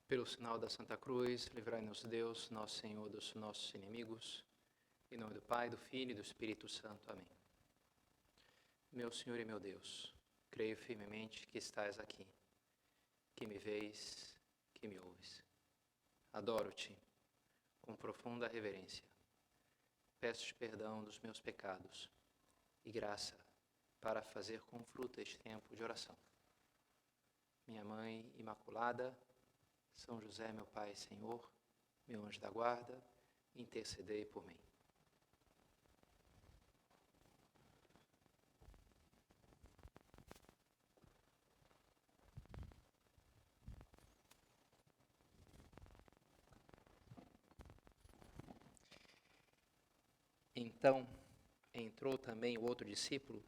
Pelo sinal da Santa Cruz, livrai-nos Deus, nosso Senhor, dos nossos inimigos. Em nome do Pai, do Filho e do Espírito Santo. Amém. Meu Senhor e meu Deus, creio firmemente que estás aqui, que me vês, que me ouves. Adoro-te com profunda reverência. Peço-te perdão dos meus pecados e graça para fazer com fruto este tempo de oração. Minha Mãe Imaculada, São José, meu Pai e Senhor, meu anjo da guarda, intercedei por mim. Então entrou também o outro discípulo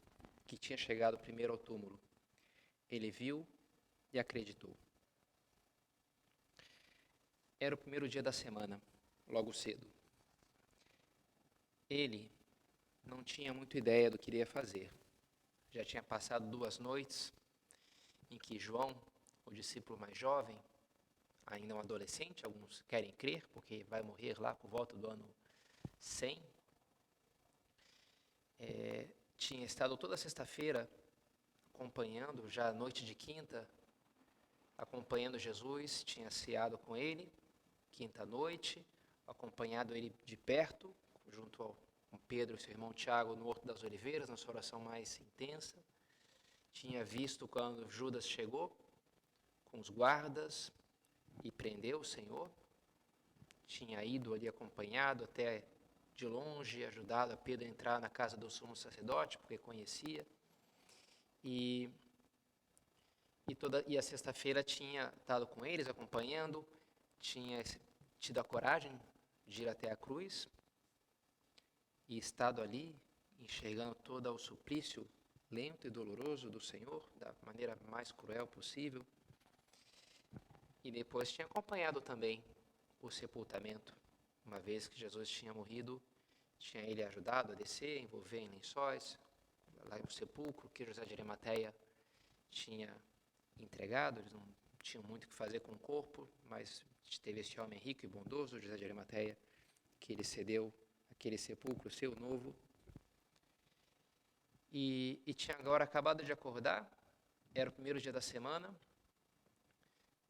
que tinha chegado primeiro ao túmulo. Ele viu e acreditou. Era o primeiro dia da semana, logo cedo. Ele não tinha muita ideia do que iria fazer. Já tinha passado 2 noites em que João, o discípulo mais jovem, ainda um adolescente, alguns querem crer, porque vai morrer lá por volta do ano 100, tinha estado toda sexta-feira acompanhando, já noite de quinta, acompanhando Jesus, tinha ceado com ele, quinta noite, acompanhado ele de perto, junto com Pedro e seu irmão Tiago no Horto das Oliveiras, na sua oração mais intensa. Tinha visto quando Judas chegou com os guardas e prendeu o Senhor. Tinha ido ali acompanhado até de longe, ajudado a Pedro a entrar na casa do sumo sacerdote, porque conhecia. E a sexta-feira tinha estado com eles, acompanhando, tinha tido a coragem de ir até a cruz e estado ali, enxergando todo o suplício lento e doloroso do Senhor, da maneira mais cruel possível. E depois tinha acompanhado também o sepultamento. Uma vez que Jesus tinha morrido, tinha ele ajudado a descer, envolver em lençóis, lá no sepulcro que José de Arimateia tinha entregado. Eles não tinham muito o que fazer com o corpo, mas teve esse homem rico e bondoso, José de Arimateia, que ele cedeu aquele sepulcro seu novo. E tinha agora acabado de acordar, era o primeiro dia da semana.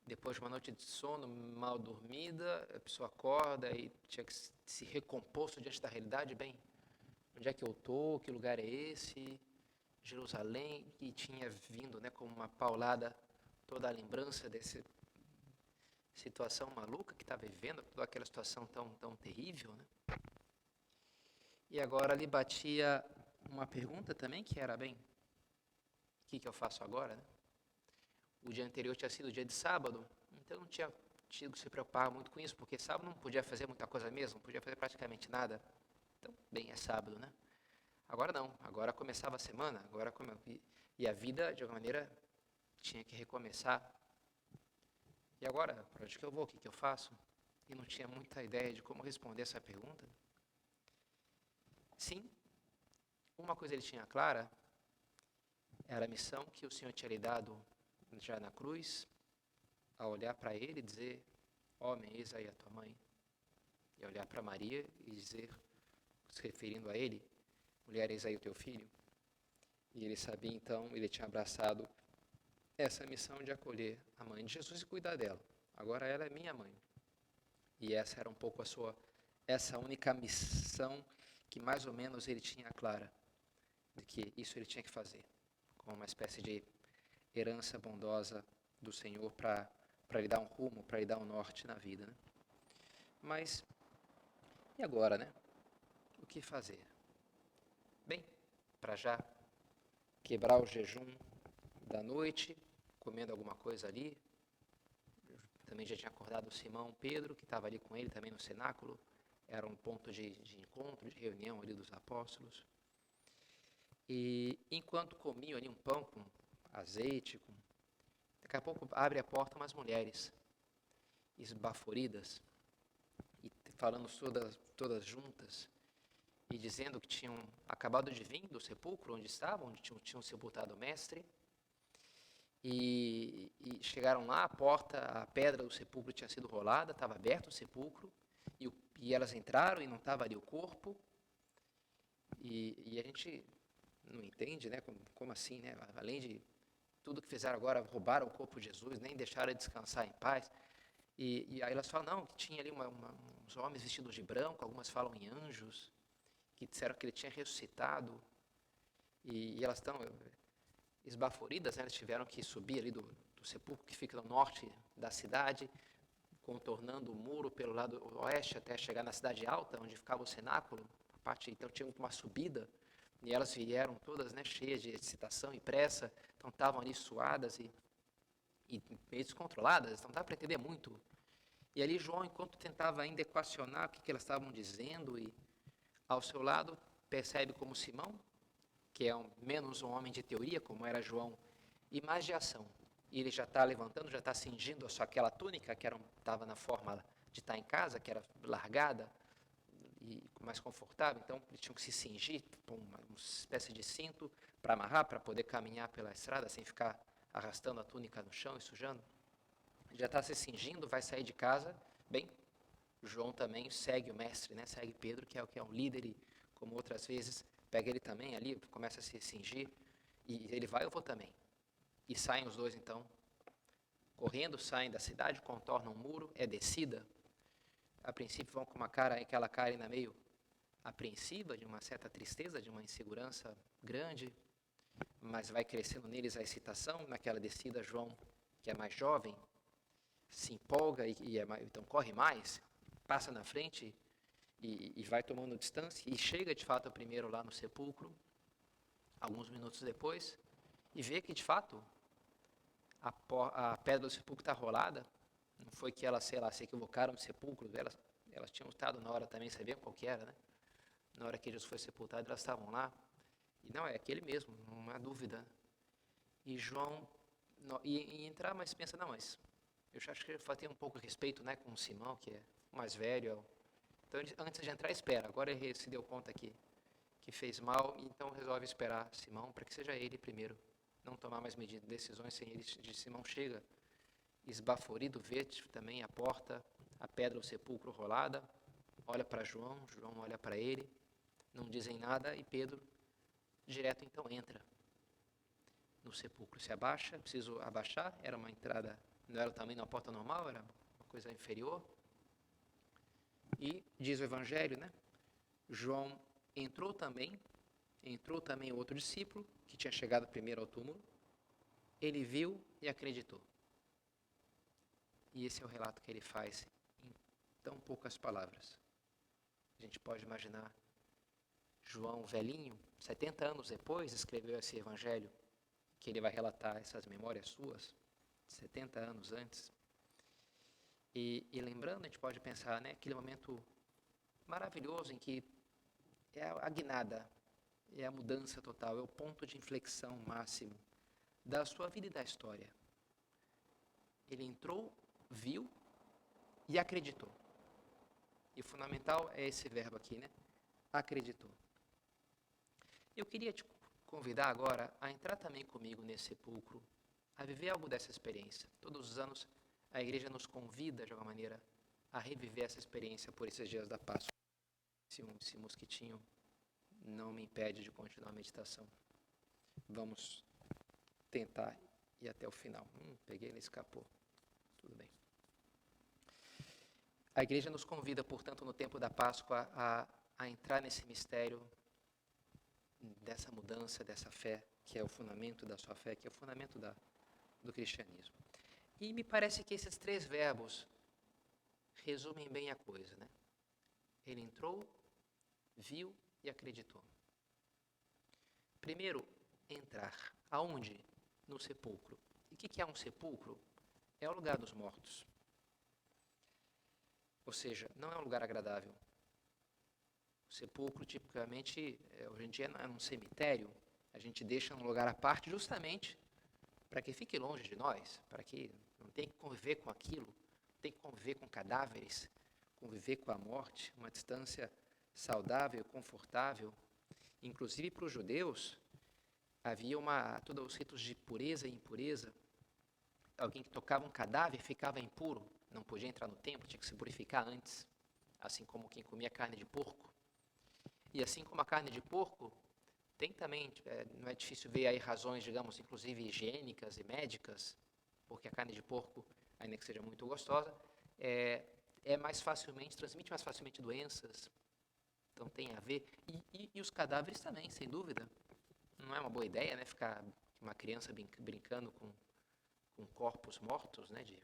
Depois de uma noite de sono mal dormida, a pessoa acorda e tinha que se recompor diante da realidade. Bem, onde é que eu estou? Que lugar é esse? Jerusalém, que tinha vindo, né, como uma paulada toda a lembrança dessa situação maluca que estava vivendo, toda aquela situação tão terrível, né? E agora lhe batia uma pergunta também, que era, bem, o que eu faço agora, né? O dia anterior tinha sido dia de sábado, então não tinha tido que se preocupar muito com isso, porque sábado não podia fazer muita coisa mesmo, não podia fazer praticamente nada. Então, bem, é sábado, né? Agora não, agora começava a semana, e a vida, de alguma maneira, tinha que recomeçar. E agora, para onde que eu vou, o que eu faço? E não tinha muita ideia de como responder essa pergunta. Sim, uma coisa ele tinha clara, era a missão que o Senhor tinha lhe dado já na cruz, a olhar para ele e dizer, homem, eis aí a tua mãe. E olhar para Maria e dizer, se referindo a ele, mulher, eis aí o teu filho. E ele sabia então, ele tinha abraçado essa missão de acolher a mãe de Jesus e cuidar dela. Agora ela é minha mãe. E essa era um pouco essa única missão que mais ou menos ele tinha clara, de que isso ele tinha que fazer, como uma espécie de herança bondosa do Senhor para lhe dar um rumo, para lhe dar um norte na vida, né? Mas, e agora, né? O que fazer? Bem, para já quebrar o jejum da noite, comendo alguma coisa ali. Também já tinha acordado o Simão Pedro, que estava ali com ele também no cenáculo. Era um ponto de encontro, de reunião ali dos apóstolos. E enquanto comiam ali um pão com azeite, daqui a pouco abre a porta umas mulheres esbaforidas, e falando todas juntas, e dizendo que tinham acabado de vir do sepulcro onde estavam, onde tinham sepultado o mestre, E chegaram lá, a pedra do sepulcro tinha sido rolada, estava aberto o sepulcro, e elas entraram e não estava ali o corpo. E a gente não entende, né? Como assim, né? Além de tudo que fizeram agora, roubaram o corpo de Jesus, nem deixaram ele descansar em paz. E aí elas falam, não, que tinha ali uns homens vestidos de branco, algumas falam em anjos, que disseram que ele tinha ressuscitado. E elas estão esbaforidas, né? Elas tiveram que subir ali do sepulcro que fica no norte da cidade, contornando o muro pelo lado oeste até chegar na cidade alta, onde ficava o cenáculo. Então tinha uma subida, e elas vieram todas, né, cheias de excitação e pressa, então estavam ali suadas e meio descontroladas, não dá para entender muito. E ali João, enquanto tentava ainda equacionar o que elas estavam dizendo, e ao seu lado percebe como Simão, que é menos um homem de teoria, como era João, e mais de ação. E ele já está levantando, já está cingindo aquela túnica que estava na forma de estar em casa, que era largada e mais confortável, então eles tinham que se cingir com uma espécie de cinto para amarrar, para poder caminhar pela estrada sem ficar arrastando a túnica no chão e sujando. Já está se cingindo, vai sair de casa. Bem, João também segue o mestre, né? Segue Pedro, que é um líder, e como outras vezes, pega ele também ali, começa a se cingir, e ele vai, eu vou também. E saem os dois então, correndo, saem da cidade, contornam um muro, é descida. A princípio vão com aquela cara ainda meio apreensiva, de uma certa tristeza, de uma insegurança grande, mas vai crescendo neles a excitação. Naquela descida, João, que é mais jovem, se empolga então corre mais, passa na frente e vai tomando distância, e chega de fato primeiro lá no sepulcro, alguns minutos depois, e vê que de fato a pedra do sepulcro está rolada. Não foi que elas, sei lá, se equivocaram de sepulcro, elas tinham estado na hora também, sabia qual que era, né? Na hora que Jesus foi sepultado, elas estavam lá. E não, é aquele mesmo, não há dúvida. E João, entrar, mas pensa, não, mas eu acho que ele tem um pouco de respeito, né, com o Simão, que é o mais velho. Então, antes de entrar, espera. Agora ele se deu conta que fez mal, então resolve esperar Simão, para que seja ele primeiro. Não tomar mais decisões sem ele. Simão chega esbaforido, vê também a porta, a pedra, o sepulcro rolada, olha para João, João olha para ele, não dizem nada, e Pedro direto então entra no sepulcro, se abaixa, preciso abaixar, era uma entrada, não era também uma porta normal, era uma coisa inferior, e diz o Evangelho, né? João entrou também outro discípulo, que tinha chegado primeiro ao túmulo, ele viu e acreditou. E esse é o relato que ele faz em tão poucas palavras. A gente pode imaginar João velhinho, 70 anos depois, escreveu esse evangelho, que ele vai relatar essas memórias suas, 70 anos antes. E lembrando, a gente pode pensar, né, aquele momento maravilhoso em que é a guinada, é a mudança total, é o ponto de inflexão máximo da sua vida e da história. Ele entrou, viu e acreditou. E o fundamental é esse verbo aqui, né? Acreditou. Eu queria te convidar agora a entrar também comigo nesse sepulcro, a viver algo dessa experiência. Todos os anos a igreja nos convida, de alguma maneira, a reviver essa experiência por esses dias da Páscoa. Esse mosquitinho não me impede de continuar a meditação. Vamos tentar ir até o final. Peguei, ele escapou. Tudo bem. A igreja nos convida, portanto, no tempo da Páscoa, a entrar nesse mistério dessa mudança, dessa fé, que é o fundamento da sua fé, que é o fundamento do cristianismo. E me parece que esses três verbos resumem bem a coisa, né? Ele entrou, viu e acreditou. Primeiro, entrar. Aonde? No sepulcro. E o que é um sepulcro? É o lugar dos mortos. Ou seja, não é um lugar agradável. O sepulcro, tipicamente, hoje em dia, não é um cemitério. A gente deixa um lugar à parte justamente para que fique longe de nós, para que não tenha que conviver com aquilo, não tenha que conviver com cadáveres, conviver com a morte, uma distância saudável, confortável. Inclusive, para os judeus, havia todos os ritos de pureza e impureza. alguém que tocava um cadáver ficava impuro, não podia entrar no templo, tinha que se purificar antes, assim como quem comia carne de porco. E assim como a carne de porco, tem também, não é difícil ver aí razões, digamos, inclusive higiênicas e médicas, porque a carne de porco, ainda que seja muito gostosa, transmite mais facilmente doenças, então tem a ver. E os cadáveres também, sem dúvida. Não é uma boa ideia, né, ficar uma criança brincando com corpos mortos, né, de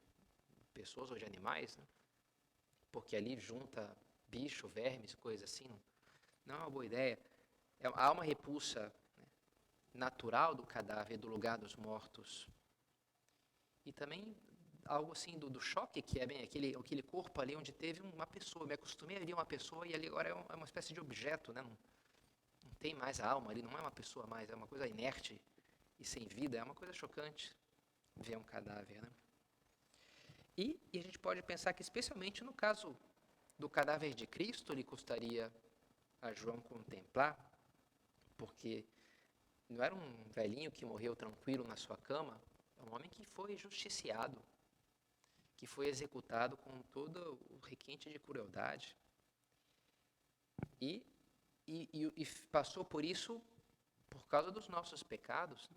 pessoas ou de animais, né, porque ali junta bicho, vermes, coisas assim, não é uma boa ideia. Há uma repulsa, né, natural do cadáver, do lugar dos mortos. E também algo assim do choque, que é bem aquele corpo ali onde teve uma pessoa. Me acostumei a ver uma pessoa e ali agora é uma espécie de objeto, né? Não tem mais a alma ali, não é uma pessoa mais, é uma coisa inerte e sem vida. É uma coisa chocante ver um cadáver, né? E a gente pode pensar que, especialmente no caso do cadáver de Cristo, lhe custaria a João contemplar, porque não era um velhinho que morreu tranquilo na sua cama, é um homem que foi justiciado, que foi executado com todo o requinte de crueldade. E passou por isso por causa dos nossos pecados.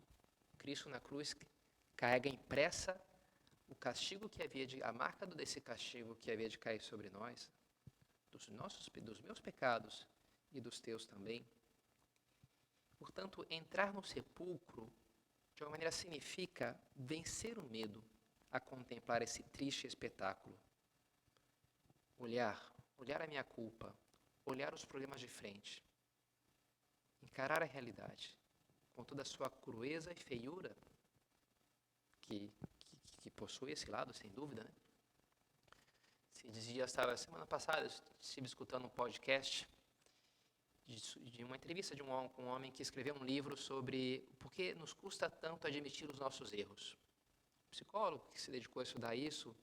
Cristo na cruz carrega impressa o castigo que a marca desse castigo que havia de cair sobre nós, dos meus pecados e dos teus também. Portanto, entrar no sepulcro, de alguma maneira, significa vencer o medo a contemplar esse triste espetáculo. Olhar a minha culpa, olhar os problemas de frente, encarar a realidade, com toda a sua crueza e feiura, que possui esse lado, sem dúvida, né? Semana passada, eu estive escutando um podcast de uma entrevista com um homem que escreveu um livro sobre por que nos custa tanto admitir os nossos erros. Um psicólogo que se dedicou a estudar isso.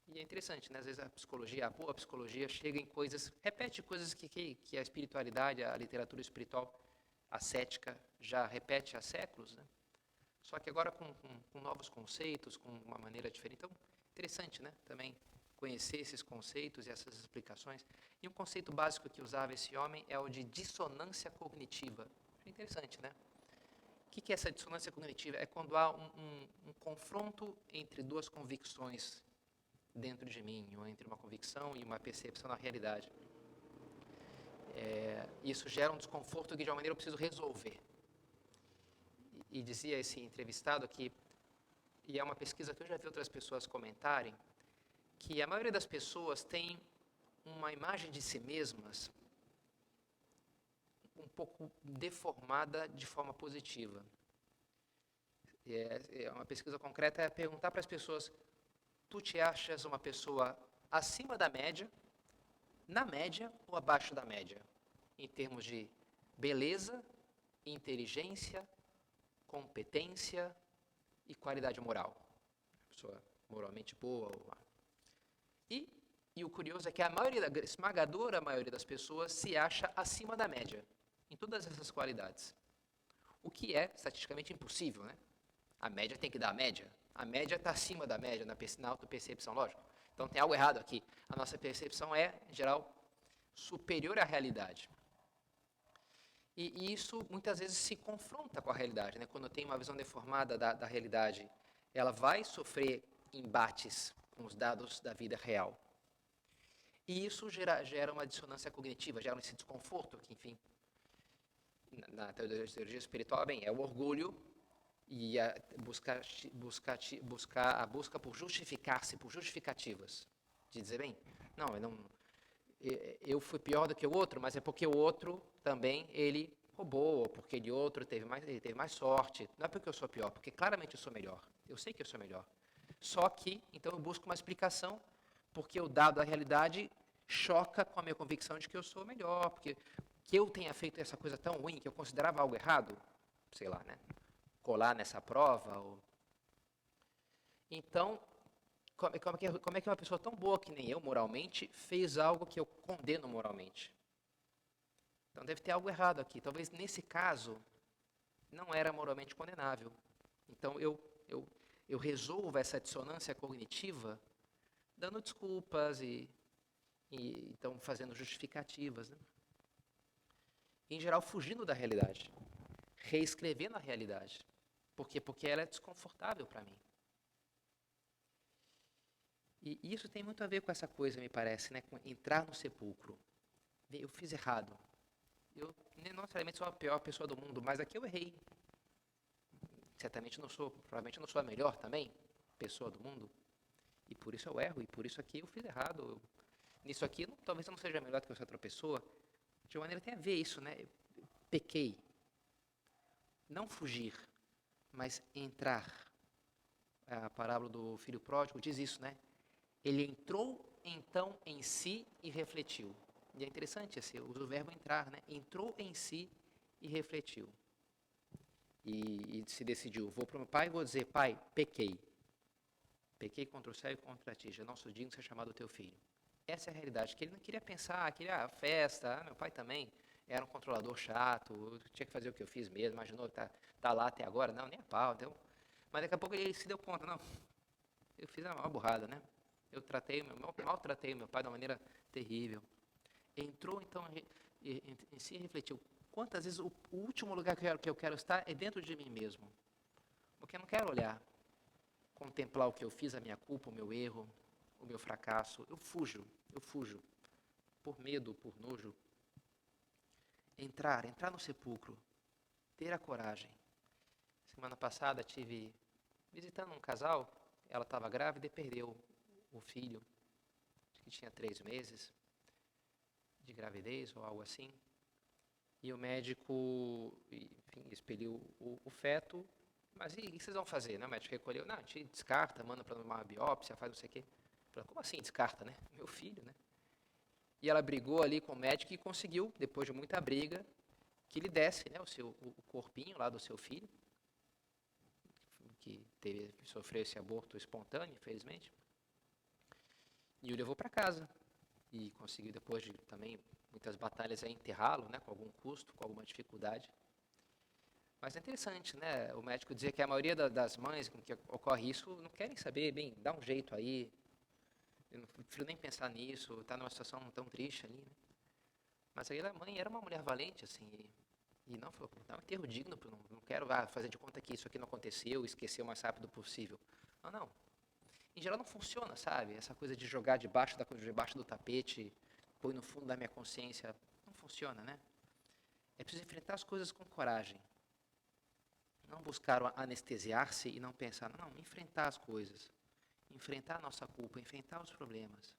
E é interessante, né? Às vezes a boa psicologia chega em repete coisas que a espiritualidade, a literatura espiritual ascética já repete há séculos, né? Só que agora com novos conceitos, com uma maneira diferente. Então, interessante, né? Também conhecer esses conceitos e essas explicações. E um conceito básico que usava esse homem é o de dissonância cognitiva. É interessante, né? O que é essa dissonância cognitiva? É quando há um confronto entre duas convicções dentro de mim, ou entre uma convicção e uma percepção da realidade. Isso gera um desconforto que, de uma maneira, eu preciso resolver. E dizia esse entrevistado e é uma pesquisa que eu já vi outras pessoas comentarem, que a maioria das pessoas tem uma imagem de si mesmas um pouco deformada de forma positiva. Uma pesquisa concreta é perguntar para as pessoas: tu te achas uma pessoa acima da média, na média ou abaixo da média, em termos de beleza, inteligência, competência e qualidade moral? Pessoa moralmente boa. E o curioso é que a esmagadora maioria das pessoas se acha acima da média, em todas essas qualidades. O que é estatisticamente impossível, né? A média tem que dar a média. A média está acima da média na autopercepção, lógico. Então tem algo errado aqui. A nossa percepção é, em geral, superior à realidade. E isso muitas vezes se confronta com a realidade, né? Quando tem uma visão deformada da realidade, ela vai sofrer embates com os dados da vida real. E isso gera uma dissonância cognitiva, gera esse desconforto que, enfim, na teologia espiritual, é o orgulho e a busca por justificar-se, por justificativas. De dizer, eu fui pior do que o outro, mas é porque o outro também, ele roubou, ou porque ele teve mais sorte. Não é porque eu sou pior, porque claramente eu sou melhor. Eu sei que eu sou melhor. Só que, então, eu busco uma explicação, porque o dado da realidade choca com a minha convicção de que eu sou melhor, porque que eu tenha feito essa coisa tão ruim, que eu considerava algo errado, sei lá, né? Colar nessa prova. Então, como é que uma pessoa tão boa que nem eu, moralmente, fez algo que eu condeno moralmente? Então, deve ter algo errado aqui. Talvez, nesse caso, não era moralmente condenável. Então, eu resolvo essa dissonância cognitiva dando desculpas e então fazendo justificativas, né? Em geral, fugindo da realidade, reescrevendo a realidade. Por quê? Porque ela é desconfortável para mim. E isso tem muito a ver com essa coisa, me parece, né? Com entrar no sepulcro. Eu fiz errado. Eu não necessariamente sou a pior pessoa do mundo, mas aqui eu errei. Certamente não sou, provavelmente não sou a melhor também pessoa do mundo. E por isso eu erro, e por isso aqui eu fiz errado. Nisso aqui, talvez eu não seja melhor do que essa outra pessoa. De uma maneira tem a ver isso, né? Eu pequei. Não fugir, mas entrar. A parábola do filho pródigo diz isso, né? Ele entrou então em si e refletiu. E é interessante, assim, eu uso o verbo entrar, né? Entrou em si e refletiu. E se decidiu, vou para o meu pai e vou dizer, pai, pequei. Pequei contra o céu e contra ti, já não sou digno de ser chamado teu filho. Essa é a realidade, que ele não queria pensar, queria festa, meu pai também era um controlador chato, eu tinha que fazer o que eu fiz mesmo, imaginou, tá lá até agora, não, nem a pau, então, mas daqui a pouco ele se deu conta, não, eu fiz uma burrada, né? Eu maltratei meu pai de uma maneira terrível. Entrou então em si e refletiu. Quantas vezes o último lugar que eu quero estar é dentro de mim mesmo? Porque eu não quero olhar, contemplar o que eu fiz, a minha culpa, o meu erro, o meu fracasso. Eu fujo. Por medo, por nojo. Entrar no sepulcro. Ter a coragem. Semana passada tive visitando um casal, ela estava grávida e perdeu o filho, que tinha 3 meses de gravidez ou algo assim. E o médico, enfim, expeliu o feto. Mas e o que vocês vão fazer, né? O médico recolheu. Não, a gente descarta, manda para uma biópsia, faz não sei o quê. Falei, como assim descarta, né? Meu filho, né? E ela brigou ali com o médico e conseguiu, depois de muita briga, que ele desse, né, o corpinho lá do seu filho, que sofreu esse aborto espontâneo, infelizmente. E o levou para casa. E conseguiu, depois de também muitas batalhas, enterrá-lo, né, com algum custo, com alguma dificuldade. Mas é interessante, né, o médico dizer que a maioria das mães com que ocorre isso não querem saber, bem, dá um jeito aí, eu não prefiro nem pensar nisso, está numa situação tão triste ali, né? Mas aí a mãe era uma mulher valente, assim, e não falou, dá um enterro digno, não quero fazer de conta que isso aqui não aconteceu, esquecer o mais rápido possível. Não. Em geral não funciona, sabe? Essa coisa de jogar debaixo do tapete, põe no fundo da minha consciência, não funciona, né? É preciso enfrentar as coisas com coragem. Não buscar anestesiar-se e não pensar, não, enfrentar as coisas. Enfrentar a nossa culpa, enfrentar os problemas.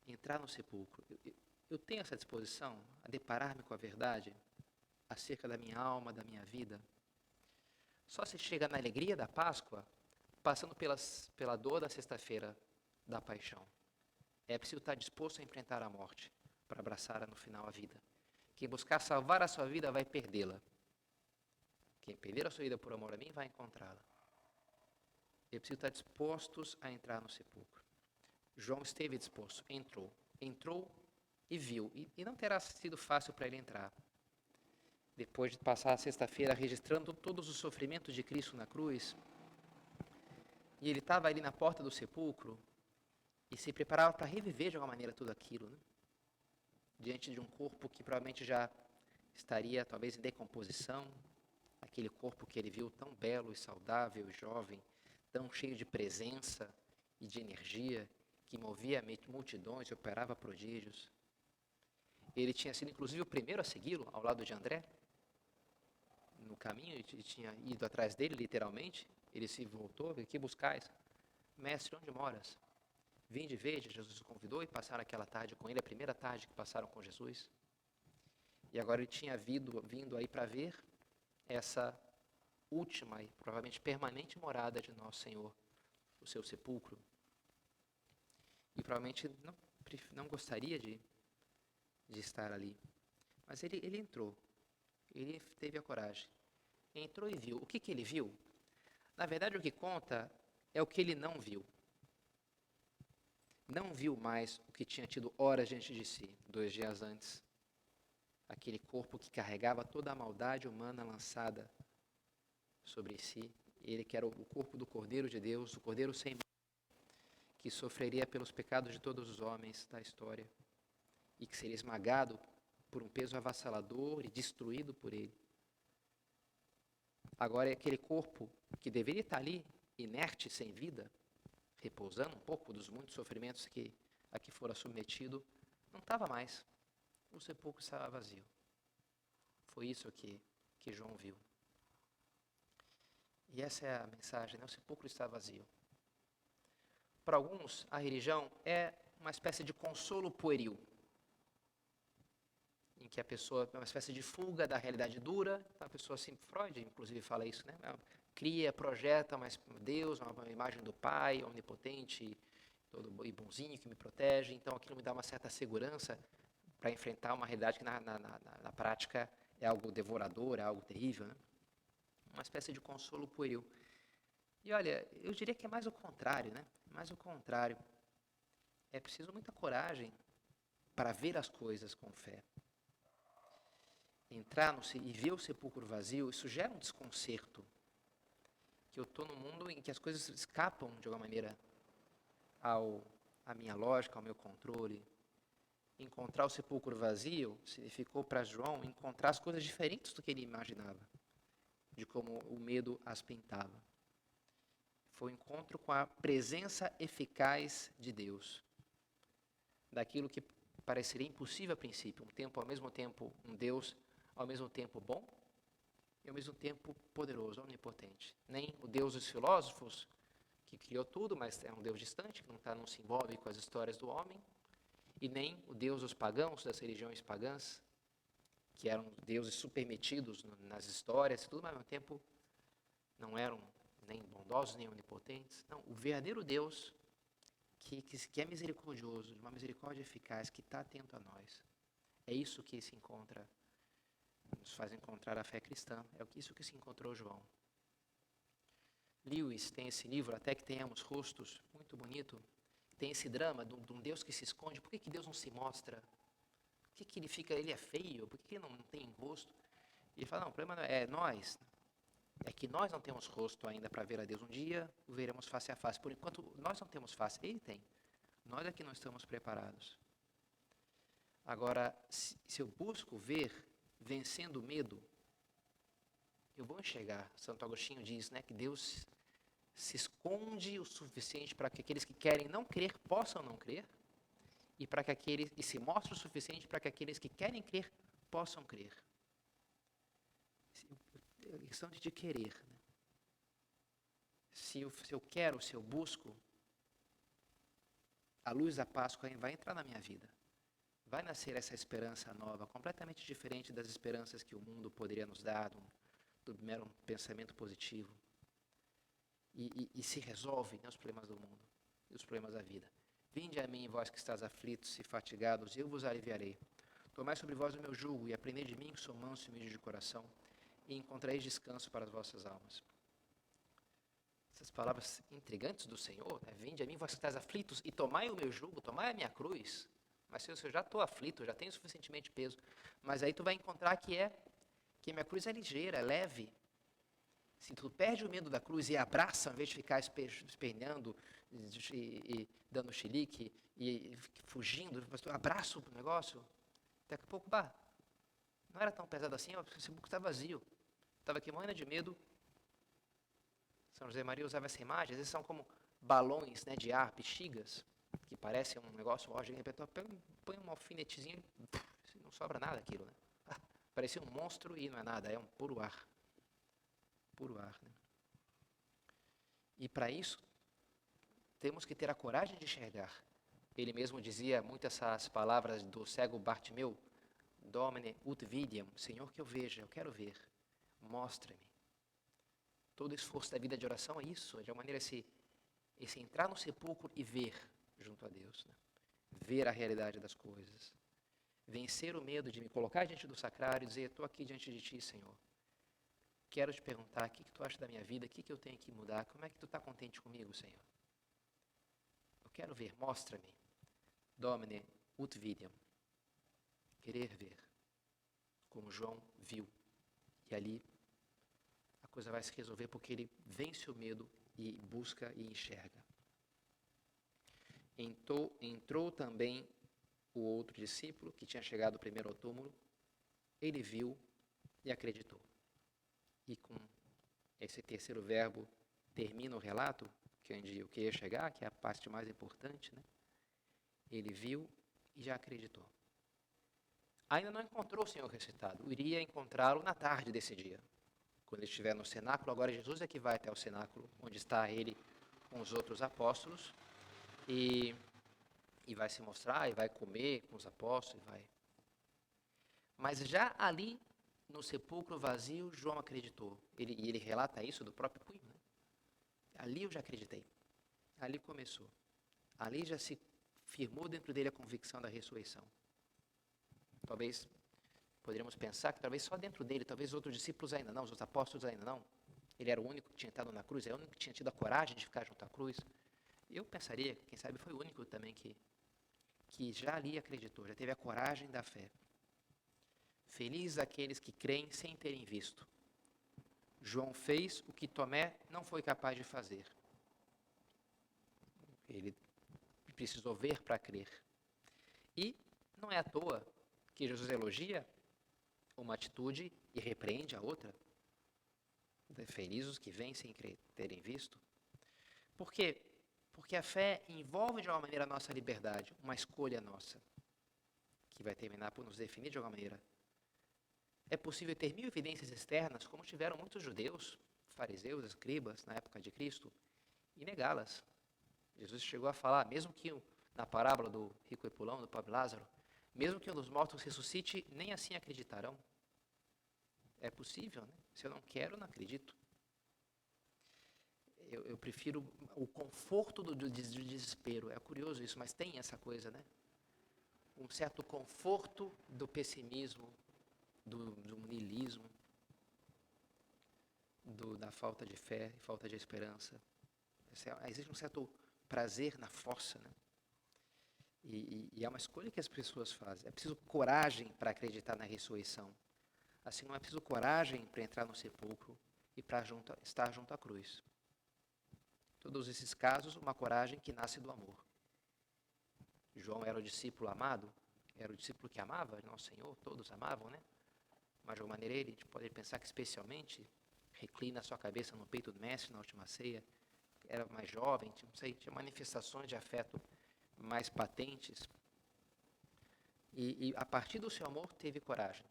Entrar no sepulcro. Eu tenho essa disposição a deparar-me com a verdade acerca da minha alma, da minha vida. Só se chega na alegria da Páscoa passando pela dor da sexta-feira da paixão. É preciso estar disposto a enfrentar a morte para abraçar no final a vida. Quem buscar salvar a sua vida vai perdê-la. Quem perder a sua vida por amor a mim vai encontrá-la. É preciso estar dispostos a entrar no sepulcro. João esteve disposto, entrou e viu. E não terá sido fácil para ele entrar. Depois de passar a sexta-feira registrando todos os sofrimentos de Cristo na cruz, e ele estava ali na porta do sepulcro e se preparava para reviver de alguma maneira tudo aquilo, né? Diante de um corpo que provavelmente já estaria talvez em decomposição, aquele corpo que ele viu tão belo e saudável, jovem, tão cheio de presença e de energia, que movia multidões e operava prodígios. Ele tinha sido inclusive o primeiro a segui-lo, ao lado de André, no caminho, e tinha ido atrás dele, literalmente. Ele se voltou, que buscais? Mestre, onde moras? Vinde, vede, Jesus o convidou e passaram aquela tarde com ele, a primeira tarde que passaram com Jesus. E agora ele tinha vindo aí para ver essa última e provavelmente permanente morada de nosso Senhor, o seu sepulcro. E provavelmente não gostaria de estar ali. Mas ele entrou, ele teve a coragem. Entrou e viu. O que ele viu? Na verdade, o que conta é o que ele não viu. Não viu mais o que tinha tido horas diante de si, 2 dias antes. Aquele corpo que carregava toda a maldade humana lançada sobre si Ele que era o corpo do Cordeiro de Deus, o Cordeiro sem que sofreria pelos pecados de todos os homens da história e que seria esmagado por um peso avassalador e destruído por ele. Agora, aquele corpo que deveria estar ali, inerte, sem vida, repousando um pouco dos muitos sofrimentos a que fora submetido, não estava mais. O sepulcro estava vazio. Foi isso que João viu. E essa é a mensagem, né? O sepulcro está vazio. Para alguns, a religião é uma espécie de consolo pueril, em que a pessoa é uma espécie de fuga da realidade dura. A pessoa, assim, Freud inclusive fala isso, né? Cria, projeta Deus, uma imagem do Pai, onipotente todo e bonzinho, que me protege. Então aquilo me dá uma certa segurança para enfrentar uma realidade que na prática é algo devorador, é algo terrível, né? Uma espécie de consolo pueril. E olha, eu diria que é mais o contrário, né? Mais o contrário. É preciso muita coragem para ver as coisas com fé. Entrar e ver o sepulcro vazio, isso gera um desconcerto. Que eu estou num mundo em que as coisas escapam, de alguma maneira, à minha lógica, ao meu controle. Encontrar o sepulcro vazio significou para João encontrar as coisas diferentes do que ele imaginava, de como o medo as pintava. Foi o encontro com a presença eficaz de Deus, daquilo que pareceria impossível a princípio, ao mesmo tempo um Deus, ao mesmo tempo bom e ao mesmo tempo poderoso, onipotente. Nem o Deus dos filósofos, que criou tudo, mas é um Deus distante, que não se envolve com as histórias do homem, e nem o Deus dos pagãos, das religiões pagãs, que eram deuses supermetidos nas histórias e tudo, mas ao mesmo tempo não eram nem bondosos, nem onipotentes. Não, o verdadeiro Deus, que é misericordioso, de uma misericórdia eficaz, que está atento a nós. É isso que se encontra, nos faz encontrar a fé cristã. É isso que se encontrou João. Lewis tem esse livro, Até que Tenhamos Rostos, muito bonito. Tem esse drama de um Deus que se esconde. Por que Deus não se mostra? Por que ele é feio? Por que ele não tem rosto? E ele fala, não, o problema não é nós. É que nós não temos rosto ainda para ver a Deus. Um dia o veremos face a face. Por enquanto, nós não temos face. Ele tem. Nós é que não estamos preparados. Agora, se eu busco ver, vencendo o medo, eu vou enxergar. Santo Agostinho diz, né, que Deus se esconde o suficiente para que aqueles que querem não crer possam não crer, e se mostra o suficiente para que aqueles que querem crer possam crer. É questão de querer. Né? Se eu quero, se eu busco, a luz da Páscoa vai entrar na minha vida. Vai nascer essa esperança nova, completamente diferente das esperanças que o mundo poderia nos dar, do mero pensamento positivo. E se resolve, né, os problemas do mundo e os problemas da vida. Vinde a mim, vós que estáis aflitos e fatigados, e eu vos aliviarei. Tomai sobre vós o meu jugo e aprendei de mim, que sou manso e humilde de coração, e encontrareis descanso para as vossas almas. Essas palavras intrigantes do Senhor, né? Vinde a mim, vós que estáis aflitos, e tomai o meu jugo, tomai a minha cruz. Mas se eu já estou aflito, já tenho suficientemente peso. Mas aí tu vai encontrar que minha cruz é ligeira, é leve. Se tu perde o medo da cruz e abraça, ao invés de ficar esperneando e dando chilique e fugindo, mas tu abraça o negócio, daqui a pouco, não era tão pesado assim, esse buco está vazio. Estava aqui morrendo de medo. São José Maria usava essa imagem, às vezes são como balões, né, de ar, bexigas, que parecem um negócio, de repente põe um alfinetezinho e não sobra nada aquilo, né? Parecia um monstro e não é nada, é um puro ar. Puro ar, né? E para isso, temos que ter a coragem de enxergar. Ele mesmo dizia muitas essas palavras do cego Bartimeu, Domine ut videam, Senhor, que eu veja, eu quero ver, mostra-me. Todo esforço da vida de oração é isso, é de uma maneira esse entrar no sepulcro e ver junto a Deus, né? Ver a realidade das coisas. Vencer o medo de me colocar diante do sacrário e dizer, estou aqui diante de ti, Senhor. Quero te perguntar, o que tu acha da minha vida, o que eu tenho que mudar, como é que tu está contente comigo, Senhor? Eu quero ver, mostra-me. Domine ut videam. Querer ver, como João viu. E ali a coisa vai se resolver porque ele vence o medo e busca e enxerga. Entrou também o outro discípulo, que tinha chegado primeiro ao túmulo. Ele viu e acreditou. E com esse terceiro verbo termina o relato, que onde eu queria chegar, que é a parte mais importante, né? Ele viu e já acreditou. Ainda não encontrou o Senhor ressuscitado. Iria encontrá-lo na tarde desse dia. Quando ele estiver no cenáculo, agora Jesus é que vai até o cenáculo, onde está ele com os outros apóstolos, e vai se mostrar, e vai comer com os apóstolos, Mas já ali, no sepulcro vazio, João acreditou. Ele relata isso do próprio punho, né? Ali eu já acreditei. Ali começou. Ali já se firmou dentro dele a convicção da ressurreição. Talvez poderíamos pensar que talvez só dentro dele, talvez outros discípulos ainda não, os outros apóstolos ainda não. Ele era o único que tinha estado na cruz, era o único que tinha tido a coragem de ficar junto à cruz. E eu pensaria, quem sabe foi o único também que já ali acreditou, já teve a coragem da fé. Felizes aqueles que creem sem terem visto. João fez o que Tomé não foi capaz de fazer. Ele precisou ver para crer. E não é à toa que Jesus elogia uma atitude e repreende a outra. Felizes os que vêm sem terem visto. Por quê? Porque a fé envolve de alguma maneira a nossa liberdade, uma escolha nossa, que vai terminar por nos definir de alguma maneira. É possível ter 1000 evidências externas, como tiveram muitos judeus, fariseus, escribas, na época de Cristo, e negá-las. Jesus chegou a falar, mesmo que na parábola do rico e pulão, do pobre Lázaro, mesmo que um dos mortos ressuscite, nem assim acreditarão. É possível, né? Se eu não quero, eu não acredito. Eu prefiro o conforto do desespero. É curioso isso, mas tem essa coisa, né? Um certo conforto do pessimismo, do niilismo, da falta de fé e falta de esperança. Existe um certo prazer na força, né? E é uma escolha que as pessoas fazem. É preciso coragem para acreditar na ressurreição. Assim não é preciso coragem para entrar no sepulcro e para estar junto à cruz. Todos esses casos, uma coragem que nasce do amor. João era o discípulo amado, era o discípulo que amava nosso Senhor, todos amavam, né? Mas de alguma maneira a gente pode pensar que especialmente reclina a sua cabeça no peito do mestre na última ceia, era mais jovem, não sei, tinha manifestações de afeto mais patentes. E a partir do seu amor teve coragem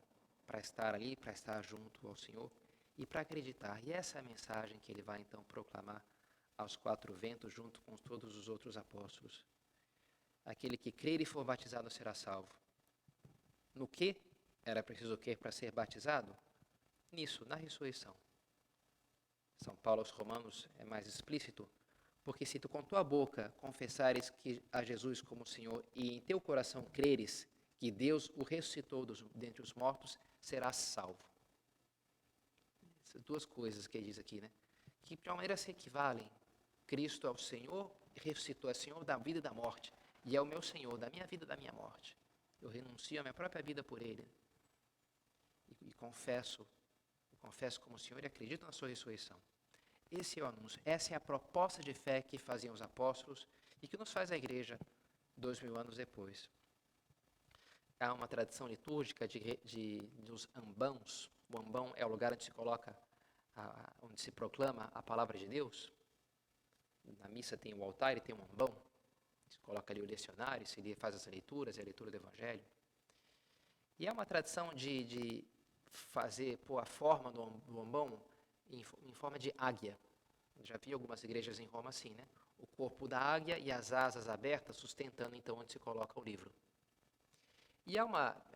para estar ali, para estar junto ao Senhor e para acreditar. E essa é a mensagem que ele vai então proclamar aos 4 ventos, junto com todos os outros apóstolos. Aquele que crer e for batizado será salvo. No que era preciso crer para ser batizado? Nisso, na ressurreição. São Paulo aos Romanos é mais explícito, porque se tu com tua boca confessares que a Jesus como Senhor e em teu coração creres que Deus o ressuscitou dentre os mortos, serás salvo. Essas duas coisas que ele diz aqui, né? Que de uma maneira se equivalem. Cristo é o Senhor, ressuscitou, é Senhor da vida e da morte, e é o meu Senhor da minha vida e da minha morte. Eu renuncio a minha própria vida por Ele. E confesso como Senhor e acredito na sua ressurreição. Esse é o anúncio, essa é a proposta de fé que faziam os apóstolos e que nos faz a igreja 2000 anos depois. Há uma tradição litúrgica dos ambãos. O ambão é o lugar onde se coloca, onde se proclama a palavra de Deus. Na missa tem o altar e tem um ambão. Se coloca ali o lecionário, se faz as leituras e a leitura do Evangelho. E há uma tradição de pôr a forma do ambão em forma de águia. Eu já vi algumas igrejas em Roma assim, né? O corpo da águia e as asas abertas sustentando então onde se coloca o livro. E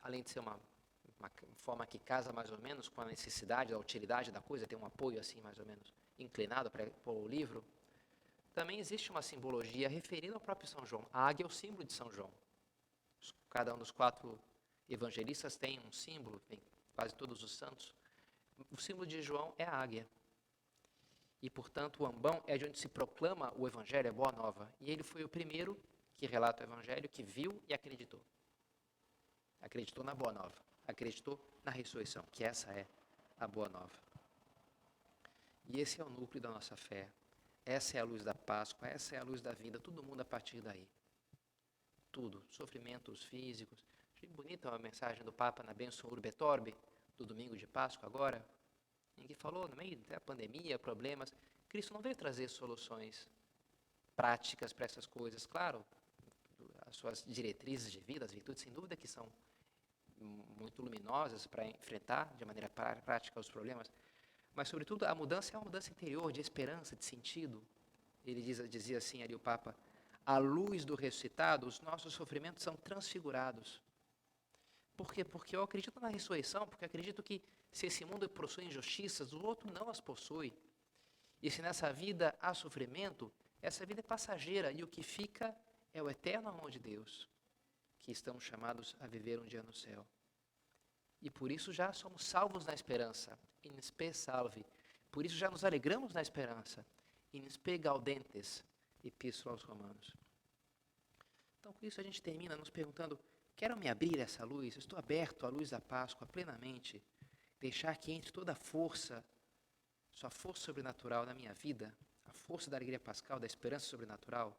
além de ser uma forma que casa mais ou menos com a necessidade, a utilidade da coisa, tem um apoio assim mais ou menos inclinado para pôr o livro, também existe uma simbologia referida ao próprio São João. A águia é o símbolo de São João. Cada um dos 4 evangelistas tem um símbolo, quase todos os santos. O símbolo de João é a águia. E, portanto, o ambão é de onde se proclama o Evangelho, a Boa Nova. E ele foi o primeiro que relata o Evangelho, que viu e acreditou. Acreditou na Boa Nova. Acreditou na ressurreição, que essa é a Boa Nova. E esse é o núcleo da nossa fé. Essa é a luz da Páscoa, essa é a luz da vida, tudo muda a partir daí. Tudo, sofrimentos físicos. Achei bonita a mensagem do Papa na Bênção Urbe et Orbe, do domingo de Páscoa agora, em que falou, no meio da pandemia, problemas, Cristo não veio trazer soluções práticas para essas coisas. Claro, as suas diretrizes de vida, as virtudes, sem dúvida que são muito luminosas para enfrentar de maneira prática os problemas, mas, sobretudo, a mudança é uma mudança interior, de esperança, de sentido. Ele dizia assim ali o Papa, à luz do ressuscitado, os nossos sofrimentos são transfigurados. Por quê? Porque eu acredito na ressurreição, porque acredito que se esse mundo possui injustiças, o outro não as possui. E se nessa vida há sofrimento, essa vida é passageira e o que fica é o eterno amor de Deus, que estamos chamados a viver um dia no céu. E por isso já somos salvos na esperança, in spe salvi. Por isso já nos alegramos na esperança, in spe gaudentes, epístola aos Romanos. Então com isso a gente termina nos perguntando, quero me abrir essa luz? Estou aberto à luz da Páscoa plenamente, deixar que entre toda a força, sua força sobrenatural na minha vida, a força da alegria pascal, da esperança sobrenatural,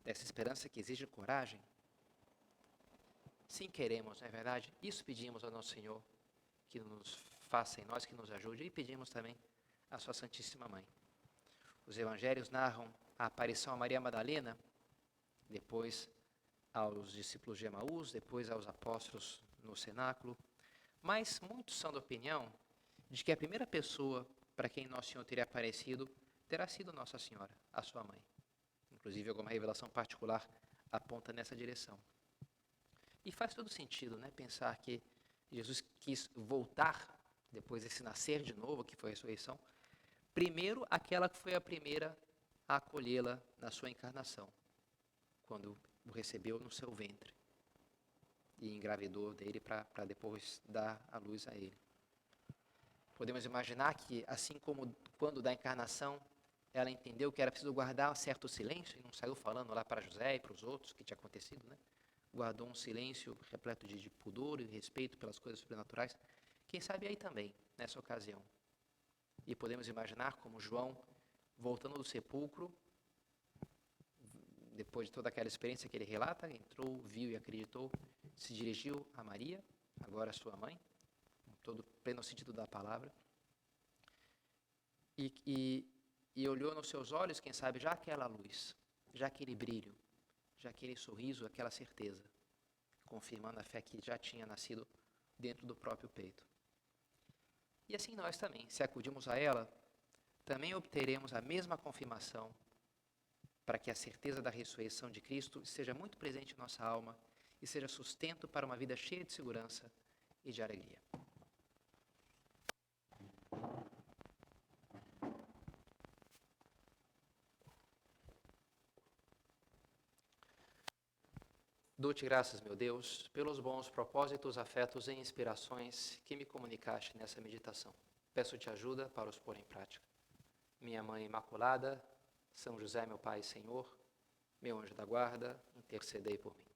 dessa esperança que exige coragem. Sim, queremos, não é verdade? Isso pedimos ao nosso Senhor, que nos faça em nós, que nos ajude, e pedimos também à sua Santíssima Mãe. Os evangelhos narram a aparição a Maria Madalena, depois aos discípulos de Emaús, depois aos apóstolos no cenáculo, mas muitos são da opinião de que a primeira pessoa para quem Nosso Senhor teria aparecido terá sido Nossa Senhora, a sua mãe. Inclusive, alguma revelação particular aponta nessa direção. E faz todo sentido, né, pensar que Jesus quis voltar, depois desse nascer de novo, que foi a ressurreição, primeiro aquela que foi a primeira a acolhê-la na sua encarnação, quando o recebeu no seu ventre e engravidou dele para depois dar a luz a ele. Podemos imaginar que, assim como quando da encarnação, ela entendeu que era preciso guardar um certo silêncio e não saiu falando lá para José e para os outros o que tinha acontecido, né? Guardou um silêncio repleto de pudor e respeito pelas coisas sobrenaturais. Quem sabe aí também, nessa ocasião. E podemos imaginar como João, voltando do sepulcro, depois de toda aquela experiência que ele relata, entrou, viu e acreditou, se dirigiu a Maria, agora sua mãe, com todo o pleno sentido da palavra, e olhou nos seus olhos, quem sabe, já aquela luz, já aquele brilho, já aquele sorriso, aquela certeza, confirmando a fé que já tinha nascido dentro do próprio peito. E assim nós também, se acudimos a ela, também obteremos a mesma confirmação para que a certeza da ressurreição de Cristo esteja muito presente em nossa alma e seja sustento para uma vida cheia de segurança e de alegria. Dou-te graças, meu Deus, pelos bons propósitos, afetos e inspirações que me comunicaste nessa meditação. Peço-te ajuda para os pôr em prática. Minha Mãe Imaculada, São José, meu Pai e Senhor, meu anjo da guarda, intercedei por mim.